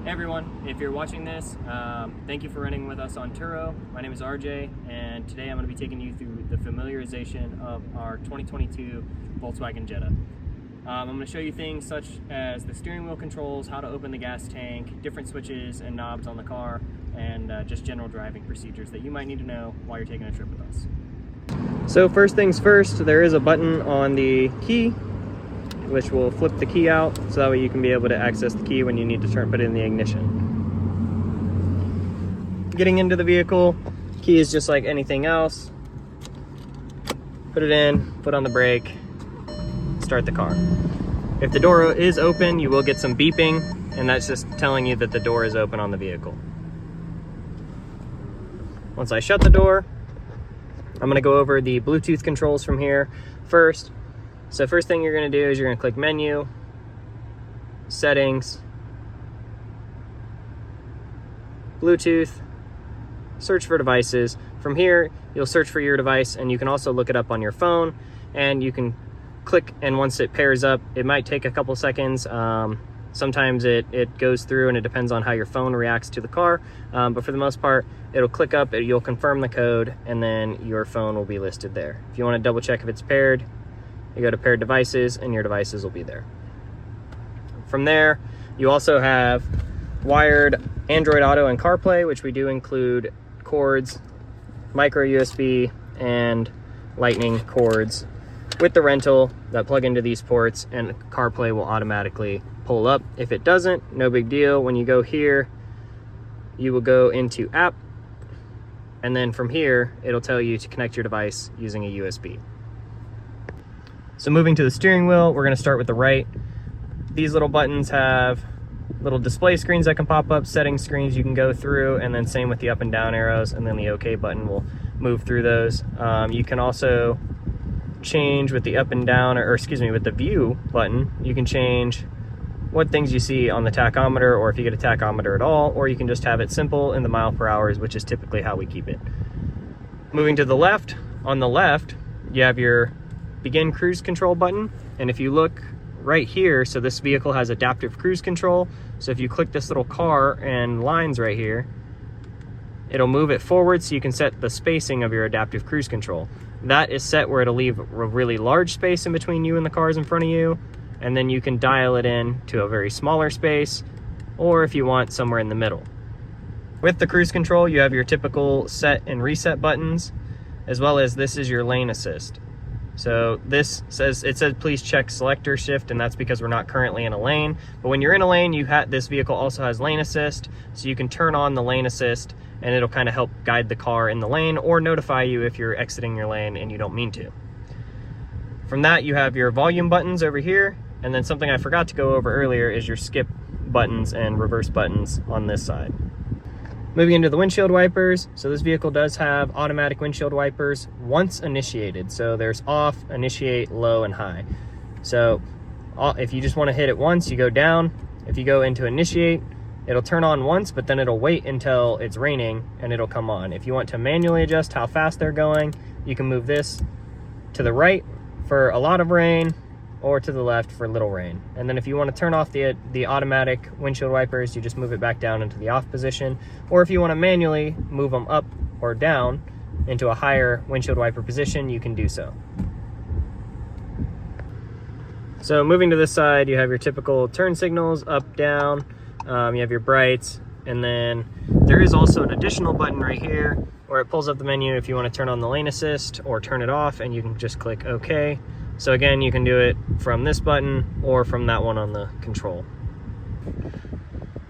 Hey everyone, if you're watching this, thank you for running with us on Turo. My name is RJ, and today I'm going to be taking you through the familiarization of our 2022 Volkswagen Jetta. I'm going to show you things such as the steering wheel controls, how to open the gas tank, different switches and knobs on the car, and just general driving procedures that you might need to know while you're taking a trip with us. So first things first, there is a button on the key which will flip the key out, so that way you can be able to access the key when you need to put it in the ignition. Getting into the vehicle, key is just like anything else. Put it in, put on the brake, start the car. If the door is open, you will get some beeping, and that's just telling you that the door is open on the vehicle. Once I shut the door, I'm gonna go over the Bluetooth controls from here first. So first thing you're going to do is you're going to click Menu, Settings, Bluetooth, search for devices. From here, you'll search for your device, and you can also look it up on your phone, and you can click, and once it pairs up, it might take a couple seconds. Sometimes it goes through, and it depends on how your phone reacts to the car, but for the most part, it'll click up, you'll confirm the code, and then your phone will be listed there. If you want to double check if it's paired, you go to paired devices, and your devices will be there. From there, you also have wired Android Auto and CarPlay, which we do include cords, micro USB, and lightning cords with the rental that plug into these ports, and CarPlay will automatically pull up. If it doesn't, no big deal. When you go here, you will go into app, and then from here, it'll tell you to connect your device using a USB. So moving to the steering wheel, we're going to start with the right. These little buttons have little display screens that can pop up, setting screens you can go through, and then same with the up and down arrows, and then the OK button will move through those. You can also change with the up and down, or excuse me, with the view button, you can change what things you see on the tachometer, or if you get a tachometer at all, or you can just have it simple in the mile per hours, which is typically how we keep it. Moving to the left, on the left, you have your begin cruise control button, and if you look right here, so this vehicle has adaptive cruise control, so if you click this little car and lines right here, it'll move it forward so you can set the spacing of your adaptive cruise control. That is set where it'll leave a really large space in between you and the cars in front of you, and then you can dial it in to a very smaller space, or if you want, somewhere in the middle. With the cruise control, you have your typical set and reset buttons, as well as this is your lane assist. So this says, please check selector shift, and that's because we're not currently in a lane. But when you're in a lane, this vehicle also has lane assist, so you can turn on the lane assist, and it'll kind of help guide the car in the lane or notify you if you're exiting your lane and you don't mean to. From that, you have your volume buttons over here, and then something I forgot to go over earlier is your skip buttons and reverse buttons on this side. Moving into the windshield wipers, so this vehicle does have automatic windshield wipers once initiated. So there's off, initiate, low, and high. So if you just want to hit it once, you go down. If you go into initiate, it'll turn on once, but then it'll wait until it's raining and it'll come on. If you want to manually adjust how fast they're going, you can move this to the right for a lot of rain, or to the left for little rain. And then if you want to turn off the automatic windshield wipers, you just move it back down into the off position. Or if you want to manually move them up or down into a higher windshield wiper position, you can do so. So moving to this side, you have your typical turn signals, up, down, you have your brights, and then there is also an additional button right here where it pulls up the menu if you want to turn on the lane assist or turn it off, and you can just click OK. So again, you can do it from this button or from that one on the control.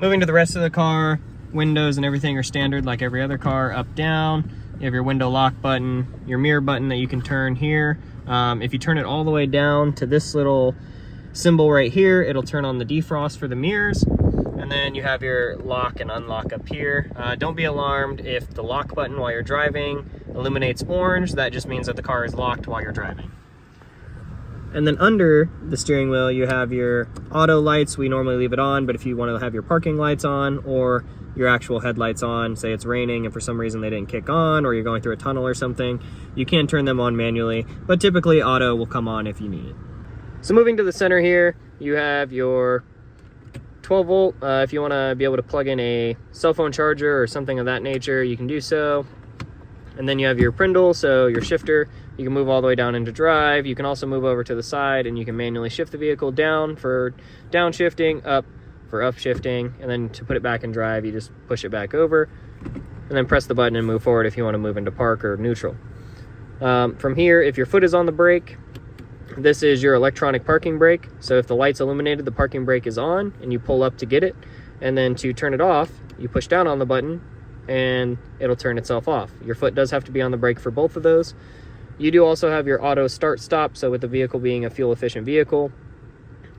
Moving to the rest of the car, windows and everything are standard like every other car, up, down. You have your window lock button, your mirror button that you can turn here. If you turn it all the way down to this little symbol right here, it'll turn on the defrost for the mirrors. And then you have your lock and unlock up here. Don't be alarmed if the lock button while you're driving illuminates orange. That just means that the car is locked while you're driving. And then under the steering wheel, you have your auto lights. We normally leave it on, but if you want to have your parking lights on or your actual headlights on, say it's raining and for some reason they didn't kick on, or you're going through a tunnel or something, you can turn them on manually, but typically auto will come on if you need it. So moving to the center here, you have your 12 volt. If you want to be able to plug in a cell phone charger or something of that nature, you can do so. And then you have your prindle, so your shifter, you can move all the way down into drive. You can also move over to the side and you can manually shift the vehicle down for downshifting, up for upshifting, and then to put it back in drive, you just push it back over and then press the button and move forward if you want to move into park or neutral. From here, if your foot is on the brake, this is your electronic parking brake. So if the light's illuminated, the parking brake is on and you pull up to get it. And then to turn it off, you push down on the button and it'll turn itself off. Your foot does have to be on the brake for both of those. You do also have your auto start stop. So with the vehicle being a fuel efficient vehicle,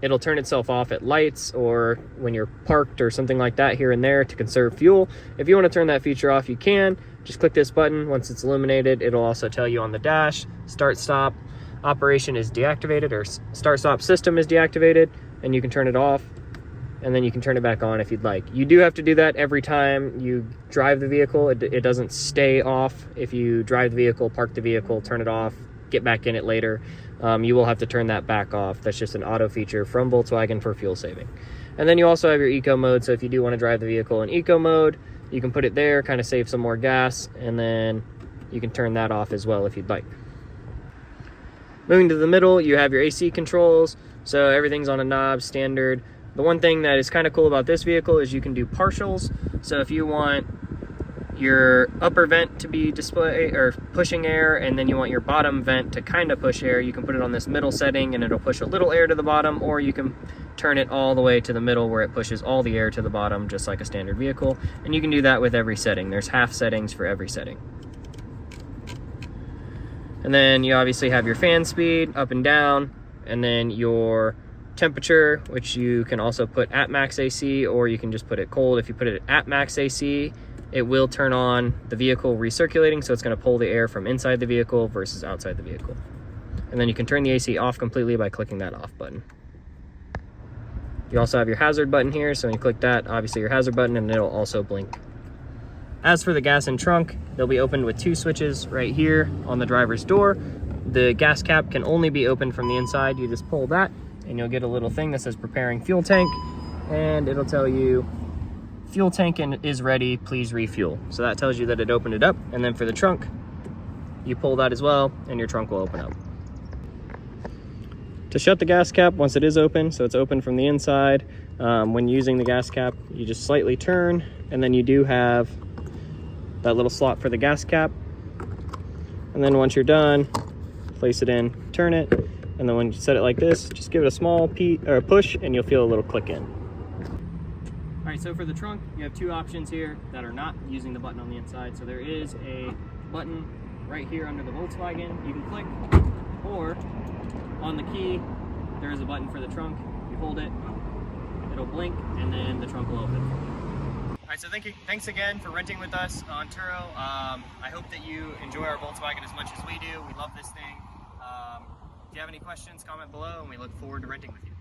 it'll turn itself off at lights or when you're parked or something like that here and there to conserve fuel. If you want to turn that feature off, you can. Just click this button. Once it's illuminated, it'll also tell you on the dash, start stop operation is deactivated, or start stop system is deactivated, and you can turn it off, and then you can turn it back on if you'd like. You do have to do that every time you drive the vehicle. It doesn't stay off. If you drive the vehicle, park the vehicle, turn it off, get back in it later, you will have to turn that back off. That's just an auto feature from Volkswagen for fuel saving. And then you also have your eco mode. So if you do want to drive the vehicle in eco mode, you can put it there, kind of save some more gas, and then you can turn that off as well if you'd like. Moving to the middle, you have your AC controls. So everything's on a knob, standard. The one thing that is kind of cool about this vehicle is you can do partials. So if you want your upper vent to be display or pushing air, and then you want your bottom vent to kind of push air, you can put it on this middle setting and it'll push a little air to the bottom, or you can turn it all the way to the middle where it pushes all the air to the bottom, just like a standard vehicle. And you can do that with every setting. There's half settings for every setting. And then you obviously have your fan speed up and down, and then your temperature, which you can also put at max AC, or you can just put it cold. If you put it at max AC, it will turn on the vehicle recirculating, so it's going to pull the air from inside the vehicle versus outside the vehicle. And then you can turn the AC off completely by clicking that off button. You also have your hazard button here, so when you click that, obviously your hazard button, and it'll also blink. As for the gas and trunk, they'll be opened with two switches right here on the driver's door. The gas cap can only be opened from the inside. You just pull that and you'll get a little thing that says preparing fuel tank, and it'll tell you fuel tank is ready, please refuel. So that tells you that it opened it up. And then for the trunk, you pull that as well and your trunk will open up. To shut the gas cap once it is open, so it's open from the inside, when using the gas cap, you just slightly turn, and then you do have that little slot for the gas cap. And then once you're done, place it in, turn it, and then when you set it like this, just give it a small push and you'll feel a little click in. All right, so for the trunk, you have two options here that are not using the button on the inside. So there is a button right here under the Volkswagen you can click, or on the key, there is a button for the trunk. You hold it, it'll blink, and then the trunk will open. All right, so thanks again for renting with us on Turo. I hope that you enjoy our Volkswagen as much as we do. We love this thing. If you have any questions, comment below, and we look forward to renting with you.